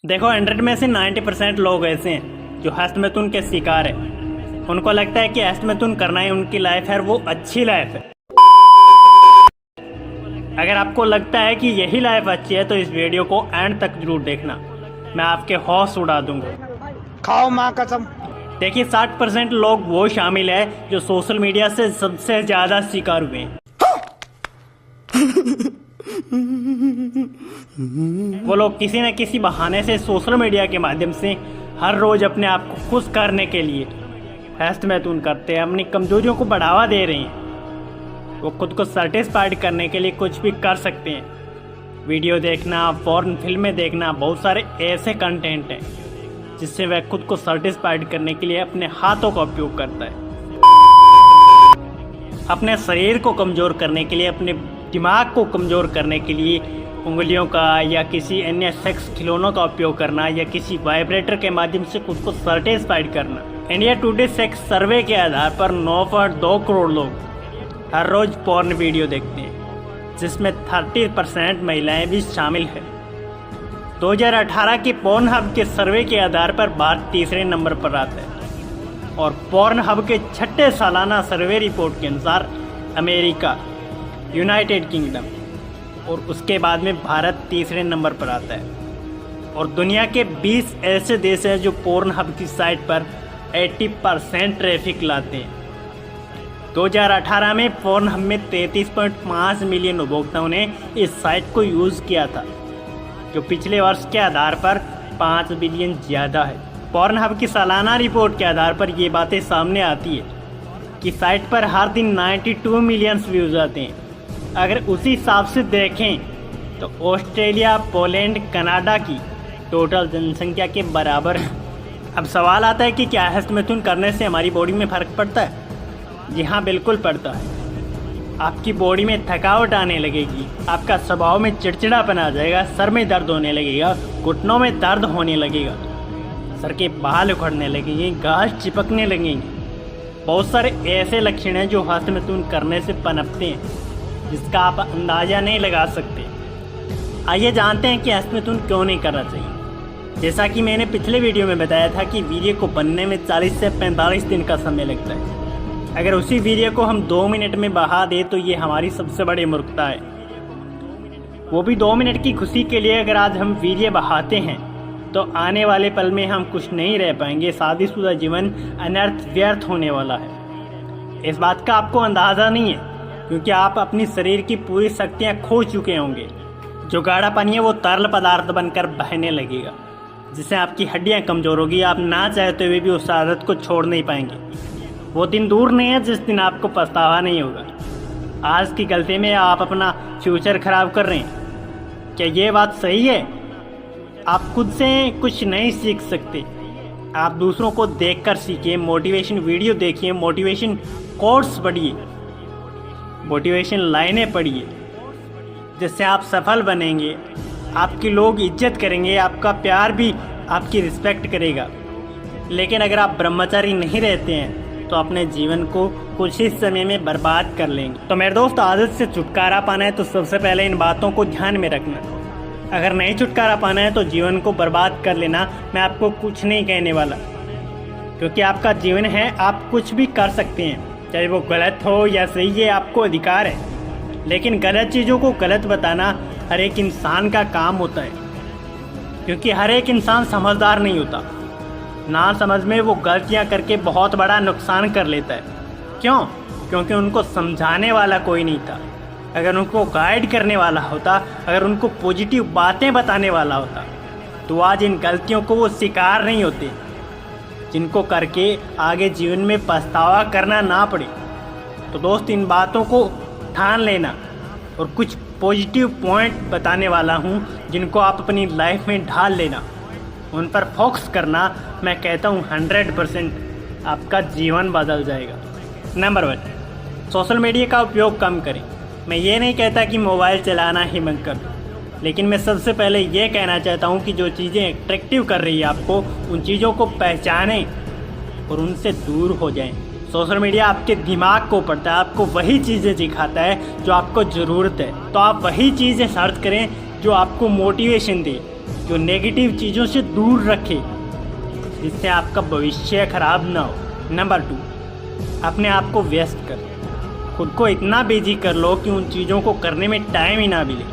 देखो 100 में से 90% लोग ऐसे हैं जो हस्तमैथुन के शिकार है। उनको लगता है कि हस्तमैथुन करना ही उनकी लाइफ है, वो अच्छी लाइफ है। अगर आपको लगता है कि यही लाइफ अच्छी है तो इस वीडियो को एंड तक जरूर देखना, मैं आपके होश उड़ा दूंगा। खाओ माँ कसम। देखिए 60% लोग वो शामिल है जो सोशल मीडिया से सबसे ज्यादा शिकार हुए हैं। वो लोग किसी न किसी बहाने से सोशल मीडिया के माध्यम से हर रोज अपने आप को खुश करने के लिए हस्तमैथुन करते हैं, अपनी कमजोरियों को बढ़ावा दे रहे हैं। वो खुद को सेटिस्फाइड करने के लिए कुछ भी कर सकते हैं। वीडियो देखना, फॉरेन फिल्में देखना, बहुत सारे ऐसे कंटेंट हैं जिससे वह खुद को सेटिस्फाइड करने के लिए अपने हाथों का उपयोग करता है। अपने शरीर को कमज़ोर करने के लिए, अपने दिमाग को कमज़ोर करने के लिए उंगलियों का या किसी अन्य सेक्स खिलौनों का उपयोग करना या किसी वाइब्रेटर के माध्यम से खुद को सेटिस्फाइड करना। इंडिया टुडे सेक्स सर्वे के आधार पर 9.2 करोड़ लोग हर रोज पॉर्न वीडियो देखते हैं, जिसमें 30% महिलाएं भी शामिल हैं। 2018 के पॉर्न हब के सर्वे के आधार पर भारत तीसरे नंबर पर आता है और पॉर्न हब के छठे सालाना सर्वे रिपोर्ट के अनुसार अमेरिका, यूनाइटेड किंगडम और उसके बाद में भारत तीसरे नंबर पर आता है। और दुनिया के 20 ऐसे देश हैं जो पॉर्न हब की साइट पर 80% ट्रैफिक लाते हैं। 2018 में पॉर्न हब में 33.5 मिलियन उपभोक्ताओं ने इस साइट को यूज़ किया था, जो पिछले वर्ष के आधार पर 5 बिलियन ज़्यादा है। पॉर्न हब की सालाना रिपोर्ट के आधार पर ये बातें सामने आती है कि साइट पर हर दिन 92 मिलियन व्यूज़ आते हैं। अगर उसी हिसाब से देखें तो ऑस्ट्रेलिया, पोलैंड, कनाडा की टोटल जनसंख्या के बराबर है। अब सवाल आता है कि क्या हस्तमैथुन करने से हमारी बॉडी में फ़र्क पड़ता है? जी हाँ, बिल्कुल पड़ता है। आपकी बॉडी में थकावट आने लगेगी, आपका स्वभाव में चिड़चिड़ापन आ जाएगा, सर में दर्द होने लगेगा, घुटनों में दर्द होने लगेगा, सर के बाल उखड़ने लगेंगे, गाल चिपकने लगेंगे। बहुत सारे ऐसे लक्षण हैं जो हस्तमैथुन करने से पनपते हैं, जिसका आप अंदाज़ा नहीं लगा सकते। आइए जानते हैं कि हस्तमैथुन क्यों नहीं करना चाहिए। जैसा कि मैंने पिछले वीडियो में बताया था कि वीडियो को बनने में 40 से 45 दिन का समय लगता है। अगर उसी वीडियो को हम 2 मिनट में बहा दें तो ये हमारी सबसे बड़ी मूर्खता है। वो भी 2 मिनट की खुशी के लिए अगर आज हम वीडियो बहाते हैं तो आने वाले पल में हम कुछ नहीं रह पाएंगे। शादीशुदा जीवन अनर्थ व्यर्थ होने वाला है। इस बात का आपको अंदाज़ा नहीं है क्योंकि आप अपनी शरीर की पूरी शक्तियाँ खो चुके होंगे। जो गाढ़ा पानी है वो तरल पदार्थ बनकर बहने लगेगा, जिससे आपकी हड्डियाँ कमज़ोर होगी। आप ना चाहते हुए भी उस आदत को छोड़ नहीं पाएंगे। वो दिन दूर नहीं है जिस दिन आपको पछतावा नहीं होगा। आज की गलती में आप अपना फ्यूचर खराब कर रहे हैं। क्या ये बात सही है? आप खुद से कुछ नहीं सीख सकते। आप दूसरों को देखकर सीखिए, मोटिवेशन वीडियो देखिए, मोटिवेशन कोट्स पढ़िए, मोटिवेशन लाइनें पढ़िए, जिससे आप सफल बनेंगे। आपके लोग इज्जत करेंगे, आपका प्यार भी आपकी रिस्पेक्ट करेगा। लेकिन अगर आप ब्रह्मचारी नहीं रहते हैं तो अपने जीवन को कुछ ही समय में बर्बाद कर लेंगे। तो मेरे दोस्त, आदत से छुटकारा पाना है तो सबसे पहले इन बातों को ध्यान में रखना। अगर नहीं छुटकारा पाना है तो जीवन को बर्बाद कर लेना। मैं आपको कुछ नहीं कहने वाला, क्योंकि आपका जीवन है, आप कुछ भी कर सकते हैं, चाहे वो गलत हो या सही, ये आपको अधिकार है। लेकिन गलत चीज़ों को गलत बताना हर एक इंसान का काम होता है, क्योंकि हर एक इंसान समझदार नहीं होता। ना समझ में वो गलतियां करके बहुत बड़ा नुकसान कर लेता है। क्यों? क्योंकि उनको समझाने वाला कोई नहीं था। अगर उनको गाइड करने वाला होता, अगर उनको पॉजिटिव बातें बताने वाला होता, तो आज इन गलतियों को वो शिकार नहीं होते, जिनको करके आगे जीवन में पछतावा करना ना पड़े। तो दोस्त, इन बातों को ठान लेना और कुछ पॉजिटिव पॉइंट बताने वाला हूँ जिनको आप अपनी लाइफ में ढाल लेना, उन पर फोकस करना। मैं कहता हूँ 100% आपका जीवन बदल जाएगा। नंबर 1, सोशल मीडिया का उपयोग कम करें। मैं ये नहीं कहता कि मोबाइल चलाना ही बंद कर दो, लेकिन मैं सबसे पहले ये कहना चाहता हूँ कि जो चीज़ें अट्रैक्टिव कर रही है आपको, उन चीज़ों को पहचानें और उनसे दूर हो जाएं। सोशल मीडिया आपके दिमाग को पढ़ता है, आपको वही चीज़ें दिखाता है जो आपको ज़रूरत है। तो आप वही चीज़ें सर्च करें जो आपको मोटिवेशन दे, जो नेगेटिव चीज़ों से दूर रखे, जिससे आपका भविष्य खराब ना हो। नंबर 2, अपने आप को व्यस्त कर। खुद को इतना बिजी कर लो कि उन चीज़ों को करने में टाइम ही ना मिले।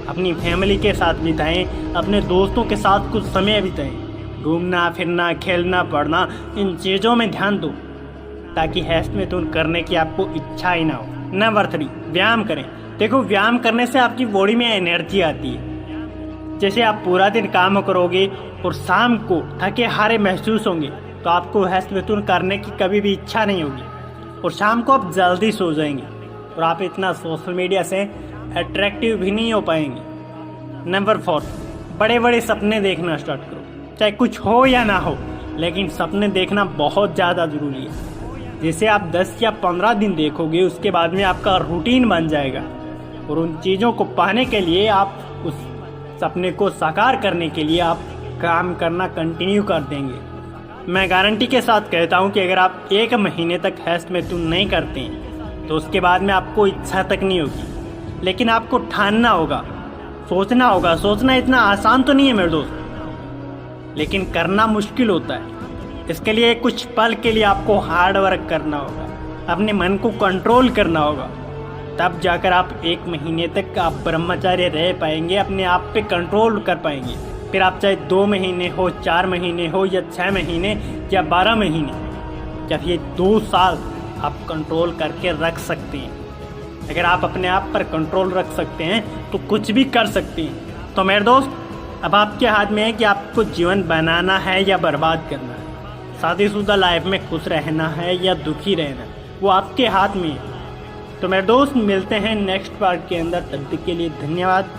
अपनी फैमिली के साथ बिताएं, अपने दोस्तों के साथ कुछ समय बिताएं। घूमना फिरना, खेलना, पढ़ना, इन चीज़ों में ध्यान दो ताकि हेल्थ में तो करने की आपको इच्छा ही ना हो। नंबर 3, व्यायाम करें। देखो, व्यायाम करने से आपकी बॉडी में एनर्जी आती है। जैसे आप पूरा दिन काम करोगे और शाम को थके हारे महसूस होंगे तो आपको हेल्थ में करने की कभी भी इच्छा नहीं होगी और शाम को आप जल्दी सो जाएंगे और आप इतना सोशल मीडिया से अट्रैक्टिव भी नहीं हो पाएंगे। नंबर 4, बड़े बड़े सपने देखना स्टार्ट करो। चाहे कुछ हो या ना हो, लेकिन सपने देखना बहुत ज़्यादा ज़रूरी है। जैसे आप 10 या 15 दिन देखोगे, उसके बाद में आपका रूटीन बन जाएगा और उन चीज़ों को पाने के लिए, आप उस सपने को साकार करने के लिए आप काम करना कंटिन्यू कर देंगे। मैं गारंटी के साथ कहता हूँ कि अगर आप 1 महीने तक हेल्थ में नहीं करते हैं तो उसके बाद में आपको इच्छा तक नहीं होगी। लेकिन आपको ठानना होगा, सोचना होगा। सोचना इतना आसान तो नहीं है मेरे दोस्त, लेकिन करना मुश्किल होता है। इसके लिए कुछ पल के लिए आपको हार्ड वर्क करना होगा, अपने मन को कंट्रोल करना होगा। तब जाकर आप 1 महीने तक आप ब्रह्मचार्य रह पाएंगे, अपने आप पे कंट्रोल कर पाएंगे। फिर आप चाहे 2 महीने हो, 4 महीने हो, या 6 महीने या 12 महीने, जब ये 2 साल आप कंट्रोल करके रख सकते हैं। अगर आप अपने आप पर कंट्रोल रख सकते हैं तो कुछ भी कर सकते हैं। तो मेरे दोस्त, अब आपके हाथ में है कि आपको जीवन बनाना है या बर्बाद करना है। शादीशुदा लाइफ में खुश रहना है या दुखी रहना, वो आपके हाथ में है। तो मेरे दोस्त, मिलते हैं नेक्स्ट पार्ट के अंदर। तब तक के लिए धन्यवाद।